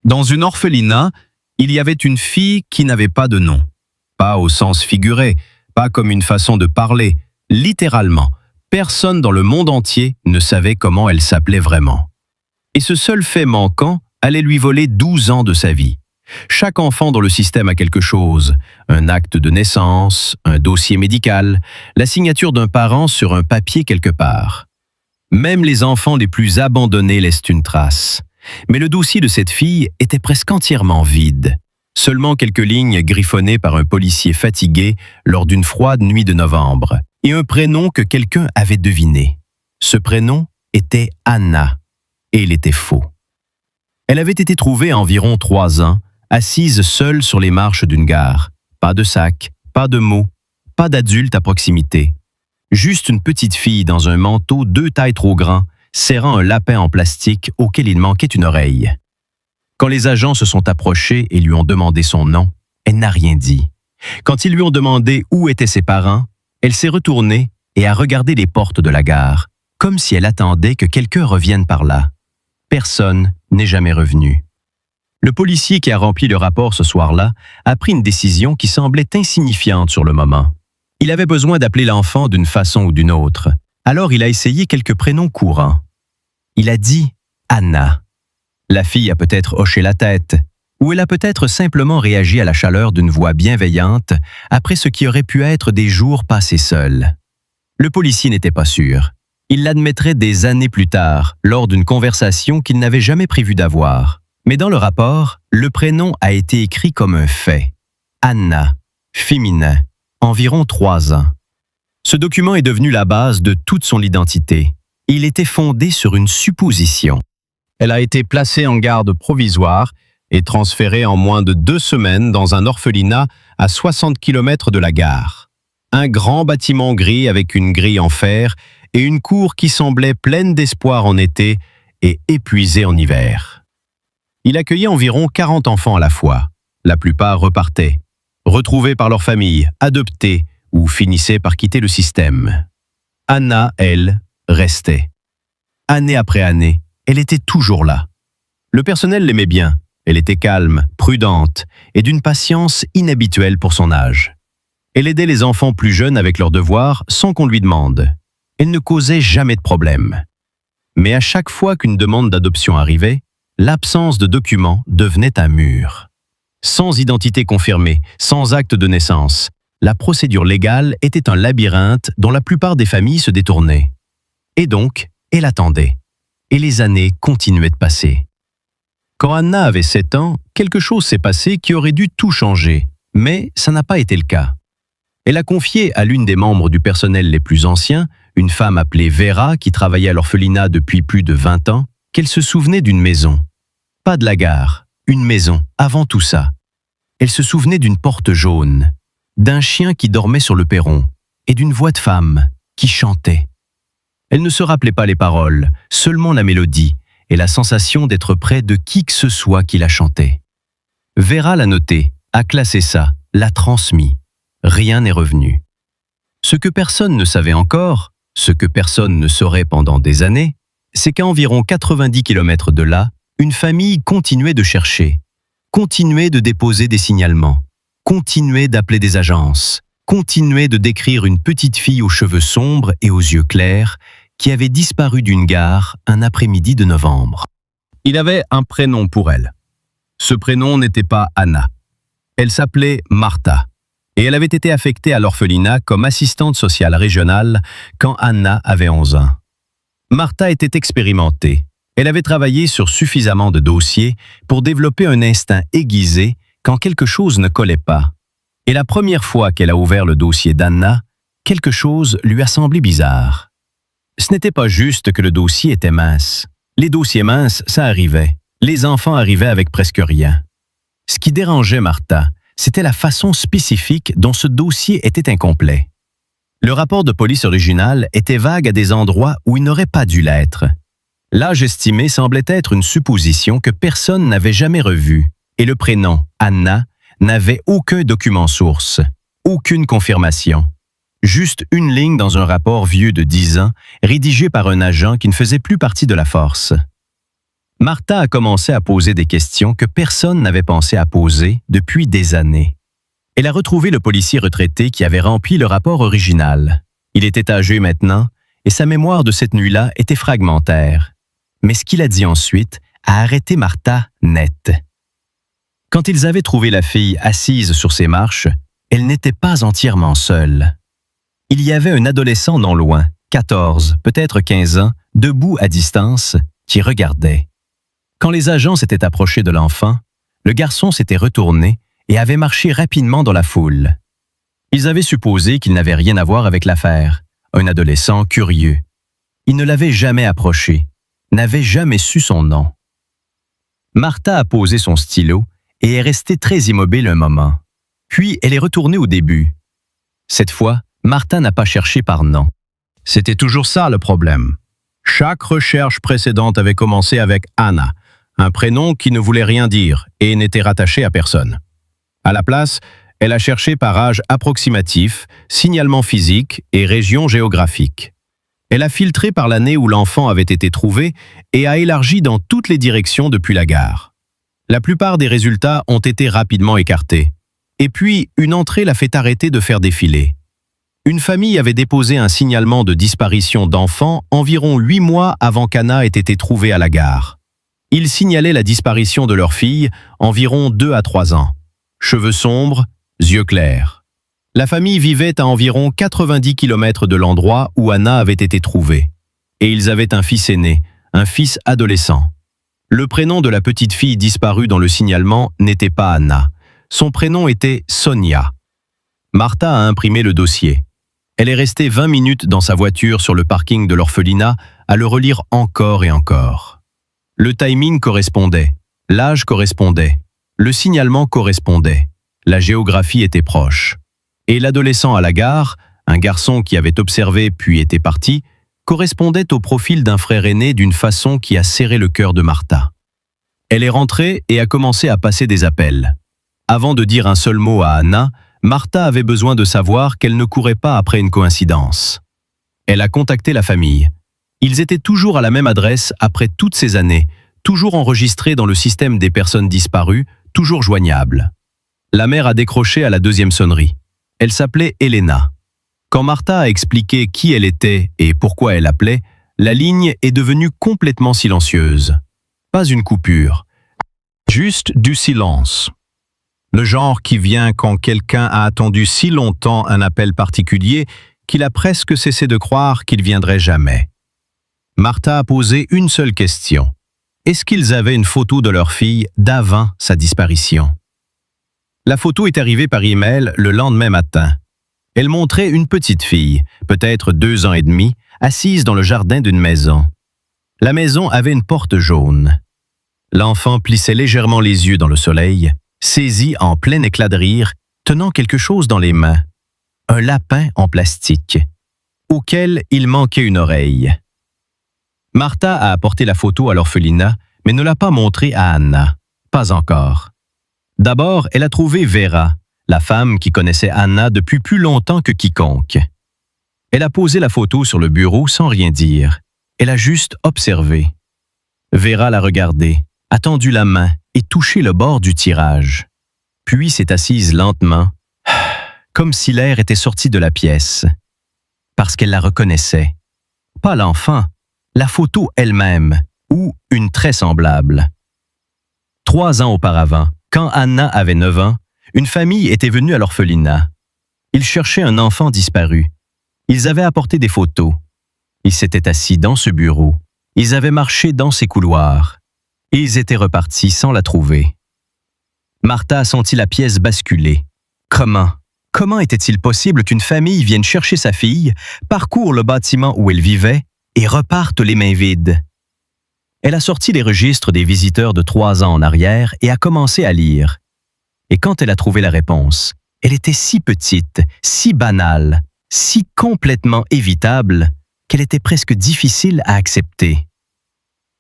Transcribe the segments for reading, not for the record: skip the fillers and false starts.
Dans une orphelinat, il y avait une fille qui n'avait pas de nom. Pas au sens figuré, pas comme une façon de parler. Littéralement, personne dans le monde entier ne savait comment elle s'appelait vraiment. Et ce seul fait manquant allait lui voler 12 ans de sa vie. Chaque enfant dans le système a quelque chose, un acte de naissance, un dossier médical, la signature d'un parent sur un papier quelque part. Même les enfants les plus abandonnés laissent une trace. Mais le dossier de cette fille était presque entièrement vide. Seulement quelques lignes griffonnées par un policier fatigué lors d'une froide nuit de novembre, et un prénom que quelqu'un avait deviné. Ce prénom était Anna, et il était faux. Elle avait été trouvée à environ 3 ans, assise seule sur les marches d'une gare. Pas de sac, pas de mots, pas d'adulte à proximité. Juste une petite fille dans un manteau 2 tailles trop grand, serrant un lapin en plastique auquel il manquait une oreille. Quand les agents se sont approchés et lui ont demandé son nom, elle n'a rien dit. Quand ils lui ont demandé où étaient ses parents, elle s'est retournée et a regardé les portes de la gare, comme si elle attendait que quelqu'un revienne par là. Personne n'est jamais revenu. Le policier qui a rempli le rapport ce soir-là a pris une décision qui semblait insignifiante sur le moment. Il avait besoin d'appeler l'enfant d'une façon ou d'une autre. Alors il a essayé quelques prénoms courants. Il a dit Anna. La fille a peut-être hoché la tête, ou elle a peut-être simplement réagi à la chaleur d'une voix bienveillante après ce qui aurait pu être des jours passés seuls. Le policier n'était pas sûr. Il l'admettrait des années plus tard, lors d'une conversation qu'il n'avait jamais prévu d'avoir. Mais dans le rapport, le prénom a été écrit comme un fait. Anna, féminin, environ 3 ans. Ce document est devenu la base de toute son identité. Il était fondé sur une supposition. Elle a été placée en garde provisoire et transférée en moins de 2 semaines dans un orphelinat à 60 km de la gare. Un grand bâtiment gris avec une grille en fer et une cour qui semblait pleine d'espoir en été et épuisée en hiver. Il accueillait environ 40 enfants à la fois. La plupart repartaient, retrouvés par leur famille, adoptés ou finissaient par quitter le système. Anna, elle, restait. Année après année, elle était toujours là. Le personnel l'aimait bien. Elle était calme, prudente et d'une patience inhabituelle pour son âge. Elle aidait les enfants plus jeunes avec leurs devoirs sans qu'on lui demande. Elle ne causait jamais de problème. Mais à chaque fois qu'une demande d'adoption arrivait, l'absence de documents devenait un mur. Sans identité confirmée, sans acte de naissance, la procédure légale était un labyrinthe dont la plupart des familles se détournaient. Et donc, elle attendait. Et les années continuaient de passer. Quand Anna avait 7 ans, quelque chose s'est passé qui aurait dû tout changer, mais ça n'a pas été le cas. Elle a confié à l'une des membres du personnel les plus anciens, une femme appelée Vera qui travaillait à l'orphelinat depuis plus de 20 ans, qu'elle se souvenait d'une maison. Pas de la gare, une maison, avant tout ça. Elle se souvenait d'une porte jaune, d'un chien qui dormait sur le perron et d'une voix de femme qui chantait. Elle ne se rappelait pas les paroles, seulement la mélodie et la sensation d'être près de qui que ce soit qui la chantait. Vera l'a noté, a classé ça, l'a transmis. Rien n'est revenu. Ce que personne ne savait encore, ce que personne ne saurait pendant des années, c'est qu'à environ 90 km de là, une famille continuait de chercher, continuait de déposer des signalements, continuait d'appeler des agences, continuait de décrire une petite fille aux cheveux sombres et aux yeux clairs qui avait disparu d'une gare un après-midi de novembre. Il avait un prénom pour elle. Ce prénom n'était pas Anna. Elle s'appelait Martha. Et elle avait été affectée à l'orphelinat comme assistante sociale régionale quand Anna avait 11 ans. Martha était expérimentée. Elle avait travaillé sur suffisamment de dossiers pour développer un instinct aiguisé quand quelque chose ne collait pas. Et la première fois qu'elle a ouvert le dossier d'Anna, quelque chose lui a semblé bizarre. Ce n'était pas juste que le dossier était mince. Les dossiers minces, ça arrivait. Les enfants arrivaient avec presque rien. Ce qui dérangeait Martha, c'était la façon spécifique dont ce dossier était incomplet. Le rapport de police original était vague à des endroits où il n'aurait pas dû l'être. L'âge estimé semblait être une supposition que personne n'avait jamais revue, et le prénom, Anna, n'avait aucun document source, aucune confirmation. Juste une ligne dans un rapport vieux de 10 ans, rédigé par un agent qui ne faisait plus partie de la force. Martha a commencé à poser des questions que personne n'avait pensé à poser depuis des années. Elle a retrouvé le policier retraité qui avait rempli le rapport original. Il était âgé maintenant, et sa mémoire de cette nuit-là était fragmentaire. Mais ce qu'il a dit ensuite a arrêté Martha net. Quand ils avaient trouvé la fille assise sur ses marches, elle n'était pas entièrement seule. Il y avait un adolescent non loin, 14, peut-être 15 ans, debout à distance, qui regardait. Quand les agents s'étaient approchés de l'enfant, le garçon s'était retourné et avait marché rapidement dans la foule. Ils avaient supposé qu'il n'avait rien à voir avec l'affaire, un adolescent curieux. Il ne l'avait jamais approché, n'avait jamais su son nom. Martha a posé son stylo et est restée très immobile un moment. Puis elle est retournée au début. Cette fois, Martha n'a pas cherché par nom. C'était toujours ça le problème. Chaque recherche précédente avait commencé avec Anna, un prénom qui ne voulait rien dire et n'était rattaché à personne. À la place, elle a cherché par âge approximatif, signalement physique et région géographique. Elle a filtré par l'année où l'enfant avait été trouvé et a élargi dans toutes les directions depuis la gare. La plupart des résultats ont été rapidement écartés. Et puis, une entrée l'a fait arrêter de faire défiler. Une famille avait déposé un signalement de disparition d'enfants environ 8 mois avant qu'Anna ait été trouvée à la gare. Ils signalaient la disparition de leur fille, environ 2 à 3 ans. Cheveux sombres, yeux clairs. La famille vivait à environ 90 km de l'endroit où Anna avait été trouvée. Et ils avaient un fils aîné, un fils adolescent. Le prénom de la petite fille disparue dans le signalement n'était pas Anna. Son prénom était Sonia. Martha a imprimé le dossier. Elle est restée 20 minutes dans sa voiture sur le parking de l'orphelinat à le relire encore et encore. Le timing correspondait, l'âge correspondait, le signalement correspondait, la géographie était proche. Et l'adolescent à la gare, un garçon qui avait observé puis était parti, correspondait au profil d'un frère aîné d'une façon qui a serré le cœur de Martha. Elle est rentrée et a commencé à passer des appels. Avant de dire un seul mot à Anna, Martha avait besoin de savoir qu'elle ne courait pas après une coïncidence. Elle a contacté la famille. Ils étaient toujours à la même adresse après toutes ces années, toujours enregistrés dans le système des personnes disparues, toujours joignables. La mère a décroché à la deuxième sonnerie. Elle s'appelait Elena. Quand Martha a expliqué qui elle était et pourquoi elle appelait, la ligne est devenue complètement silencieuse. Pas une coupure, juste du silence. Le genre qui vient quand quelqu'un a attendu si longtemps un appel particulier qu'il a presque cessé de croire qu'il viendrait jamais. Martha a posé une seule question. Est-ce qu'ils avaient une photo de leur fille d'avant sa disparition? La photo est arrivée par email le lendemain matin. Elle montrait une petite fille, peut-être 2 ans et demi, assise dans le jardin d'une maison. La maison avait une porte jaune. L'enfant plissait légèrement les yeux dans le soleil, saisi en plein éclat de rire, tenant quelque chose dans les mains. Un lapin en plastique, auquel il manquait une oreille. Martha a apporté la photo à l'orphelinat, mais ne l'a pas montrée à Anna. Pas encore. D'abord, elle a trouvé Vera, la femme qui connaissait Anna depuis plus longtemps que quiconque. Elle a posé la photo sur le bureau sans rien dire. Elle a juste observé. Vera l'a regardée, a tendu la main et touché le bord du tirage. Puis s'est assise lentement, comme si l'air était sorti de la pièce. Parce qu'elle la reconnaissait. Pas l'enfant, la photo elle-même, ou une très semblable. 3 ans auparavant, quand Anna avait 9 ans, une famille était venue à l'orphelinat. Ils cherchaient un enfant disparu. Ils avaient apporté des photos. Ils s'étaient assis dans ce bureau. Ils avaient marché dans ces couloirs. Et ils étaient repartis sans la trouver. Martha a senti la pièce basculer. Comment était-il possible qu'une famille vienne chercher sa fille, parcourt le bâtiment où elle vivait et reparte les mains vides? Elle a sorti les registres des visiteurs de 3 ans en arrière et a commencé à lire. Et quand elle a trouvé la réponse, elle était si petite, si banale, si complètement évitable qu'elle était presque difficile à accepter.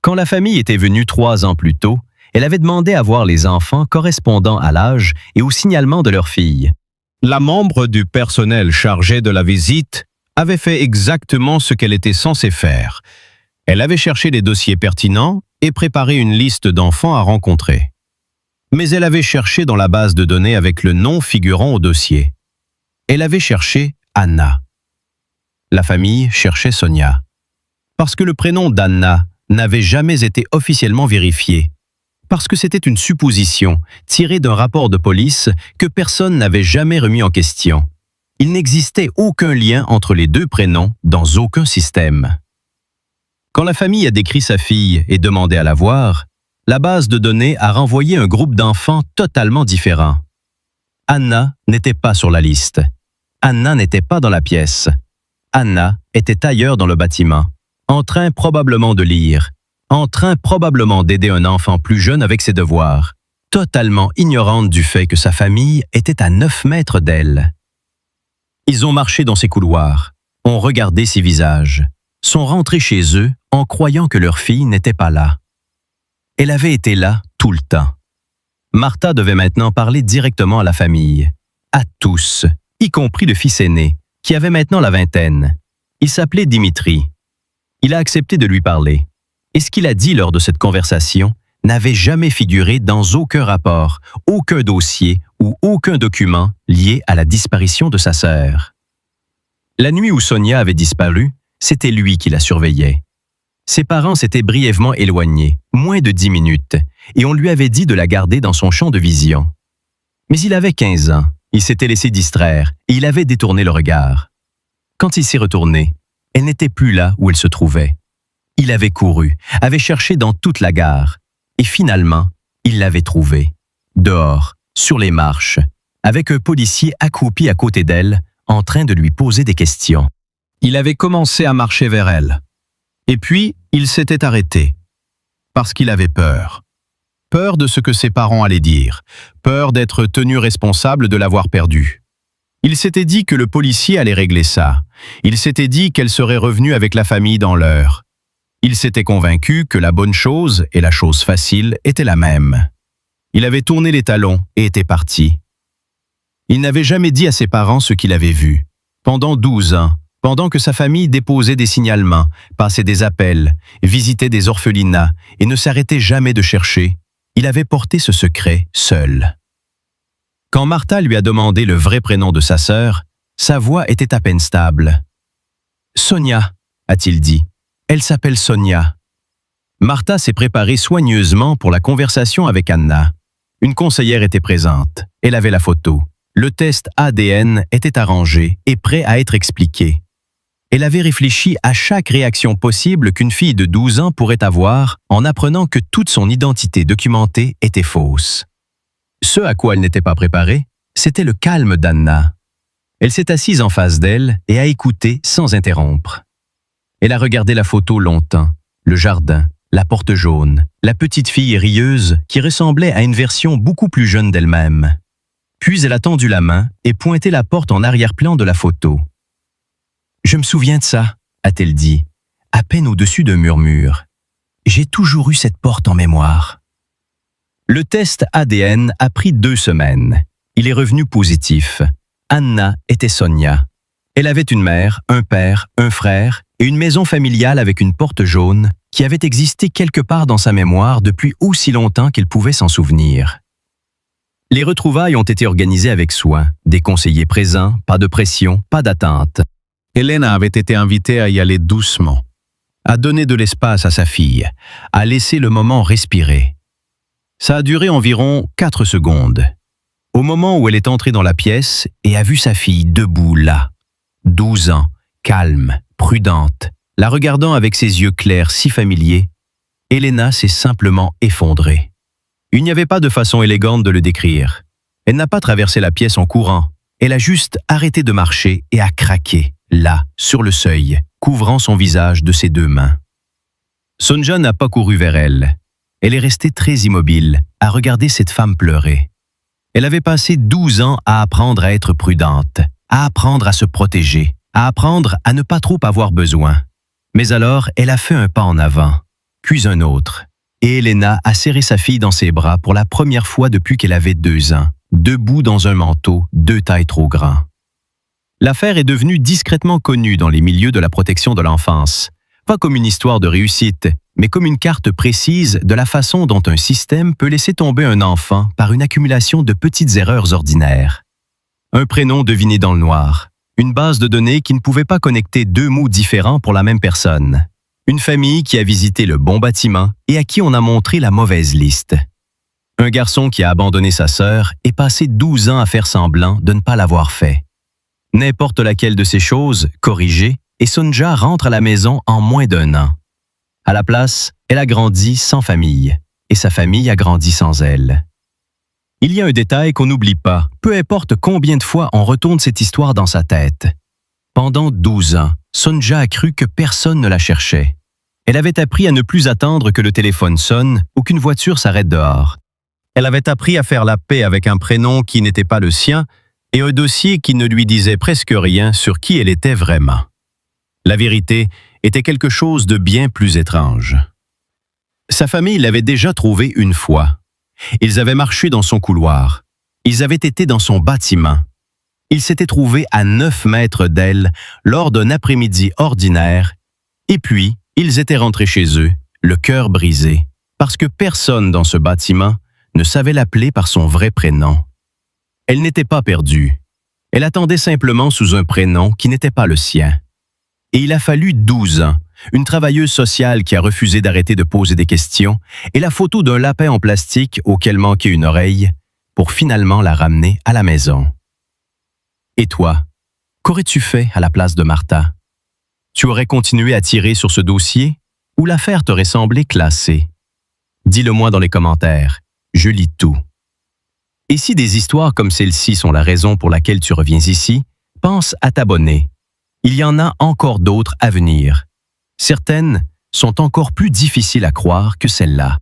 Quand la famille était venue 3 ans plus tôt, elle avait demandé à voir les enfants correspondant à l'âge et au signalement de leur fille. La membre du personnel chargée de la visite avait fait exactement ce qu'elle était censée faire. Elle avait cherché les dossiers pertinents et préparé une liste d'enfants à rencontrer. Mais elle avait cherché dans la base de données avec le nom figurant au dossier. Elle avait cherché Anna. La famille cherchait Sonia. Parce que le prénom d'Anna n'avait jamais été officiellement vérifié. Parce que c'était une supposition tirée d'un rapport de police que personne n'avait jamais remis en question. Il n'existait aucun lien entre les deux prénoms dans aucun système. Quand la famille a décrit sa fille et demandé à la voir, la base de données a renvoyé un groupe d'enfants totalement différent. Anna n'était pas sur la liste. Anna n'était pas dans la pièce. Anna était ailleurs dans le bâtiment, en train probablement de lire, en train probablement d'aider un enfant plus jeune avec ses devoirs, totalement ignorante du fait que sa famille était à 9 mètres d'elle. Ils ont marché dans ses couloirs, ont regardé ses visages, sont rentrés chez eux en croyant que leur fille n'était pas là. Elle avait été là tout le temps. Martha devait maintenant parler directement à la famille, à tous, y compris le fils aîné, qui avait maintenant la vingtaine. Il s'appelait Dimitri. Il a accepté de lui parler. Et ce qu'il a dit lors de cette conversation n'avait jamais figuré dans aucun rapport, aucun dossier ou aucun document lié à la disparition de sa sœur. La nuit où Sonia avait disparu, c'était lui qui la surveillait. Ses parents s'étaient brièvement éloignés, moins de 10 minutes, et on lui avait dit de la garder dans son champ de vision. Mais il avait 15 ans, il s'était laissé distraire et il avait détourné le regard. Quand il s'est retourné, elle n'était plus là où elle se trouvait. Il avait couru, avait cherché dans toute la gare, et finalement, il l'avait trouvée, dehors, sur les marches, avec un policier accroupi à côté d'elle, en train de lui poser des questions. Il avait commencé à marcher vers elle. Et puis, il s'était arrêté, parce qu'il avait peur. Peur de ce que ses parents allaient dire, peur d'être tenu responsable de l'avoir perdue. Il s'était dit que le policier allait régler ça. Il s'était dit qu'elle serait revenue avec la famille dans l'heure. Il s'était convaincu que la bonne chose et la chose facile étaient la même. Il avait tourné les talons et était parti. Il n'avait jamais dit à ses parents ce qu'il avait vu. Pendant 12 ans, pendant que sa famille déposait des signalements, passait des appels, visitait des orphelinats et ne s'arrêtait jamais de chercher, il avait porté ce secret seul. Quand Martha lui a demandé le vrai prénom de sa sœur, sa voix était à peine stable. « Sonia », a-t-il dit. « Elle s'appelle Sonia. » Martha s'est préparée soigneusement pour la conversation avec Anna. Une conseillère était présente. Elle avait la photo. Le test ADN était arrangé et prêt à être expliqué. Elle avait réfléchi à chaque réaction possible qu'une fille de 12 ans pourrait avoir en apprenant que toute son identité documentée était fausse. Ce à quoi elle n'était pas préparée, c'était le calme d'Anna. Elle s'est assise en face d'elle et a écouté sans interrompre. Elle a regardé la photo longtemps, le jardin, la porte jaune, la petite fille rieuse qui ressemblait à une version beaucoup plus jeune d'elle-même. Puis elle a tendu la main et pointé la porte en arrière-plan de la photo. « Je me souviens de ça », a-t-elle dit, à peine au-dessus d'un murmure. « J'ai toujours eu cette porte en mémoire. » Le test ADN a pris 2 semaines. Il est revenu positif. Anna était Sonia. Elle avait une mère, un père, un frère et une maison familiale avec une porte jaune qui avait existé quelque part dans sa mémoire depuis aussi longtemps qu'elle pouvait s'en souvenir. Les retrouvailles ont été organisées avec soin, des conseillers présents, pas de pression, pas d'attente. Elena avait été invitée à y aller doucement, à donner de l'espace à sa fille, à laisser le moment respirer. Ça a duré environ 4 secondes. Au moment où elle est entrée dans la pièce et a vu sa fille debout là, 12 ans, calme, prudente, la regardant avec ses yeux clairs si familiers, Elena s'est simplement effondrée. Il n'y avait pas de façon élégante de le décrire. Elle n'a pas traversé la pièce en courant. Elle a juste arrêté de marcher et a craqué, là, sur le seuil, couvrant son visage de ses 2 mains. Sonja n'a pas couru vers elle. Elle est restée très immobile, à regarder cette femme pleurer. Elle avait passé 12 ans à apprendre à être prudente, à apprendre à se protéger, à apprendre à ne pas trop avoir besoin. Mais alors, elle a fait un pas en avant, puis un autre. Et Elena a serré sa fille dans ses bras pour la première fois depuis qu'elle avait 2 ans, debout dans un manteau 2 tailles trop grand. L'affaire est devenue discrètement connue dans les milieux de la protection de l'enfance, pas comme une histoire de réussite, mais comme une carte précise de la façon dont un système peut laisser tomber un enfant par une accumulation de petites erreurs ordinaires. Un prénom deviné dans le noir, une base de données qui ne pouvait pas connecter deux mots différents pour la même personne, une famille qui a visité le bon bâtiment et à qui on a montré la mauvaise liste. Un garçon qui a abandonné sa sœur et passé 12 ans à faire semblant de ne pas l'avoir fait. N'importe laquelle de ces choses, corrigée, et Sunja rentre à la maison en moins d'1 an. À la place, elle a grandi sans famille, et sa famille a grandi sans elle. Il y a un détail qu'on n'oublie pas, peu importe combien de fois on retourne cette histoire dans sa tête. Pendant 12 ans, Sunja a cru que personne ne la cherchait. Elle avait appris à ne plus attendre que le téléphone sonne ou qu'une voiture s'arrête dehors. Elle avait appris à faire la paix avec un prénom qui n'était pas le sien et un dossier qui ne lui disait presque rien sur qui elle était vraiment. La vérité était quelque chose de bien plus étrange. Sa famille l'avait déjà trouvée une fois. Ils avaient marché dans son couloir. Ils avaient été dans son bâtiment. Ils s'étaient trouvés à 9 mètres d'elle lors d'un après-midi ordinaire, et puis ils étaient rentrés chez eux, le cœur brisé, parce que personne dans ce bâtiment ne savait l'appeler par son vrai prénom. Elle n'était pas perdue. Elle attendait simplement sous un prénom qui n'était pas le sien. Et il a fallu 12 ans, une travailleuse sociale qui a refusé d'arrêter de poser des questions et la photo d'un lapin en plastique auquel manquait une oreille pour finalement la ramener à la maison. Et toi, qu'aurais-tu fait à la place de Martha? Tu aurais continué à tirer sur ce dossier ou l'affaire t'aurait semblé classée? Dis-le-moi dans les commentaires, je lis tout. Et si des histoires comme celle-ci sont la raison pour laquelle tu reviens ici, pense à t'abonner. Il y en a encore d'autres à venir. Certaines sont encore plus difficiles à croire que celle-là.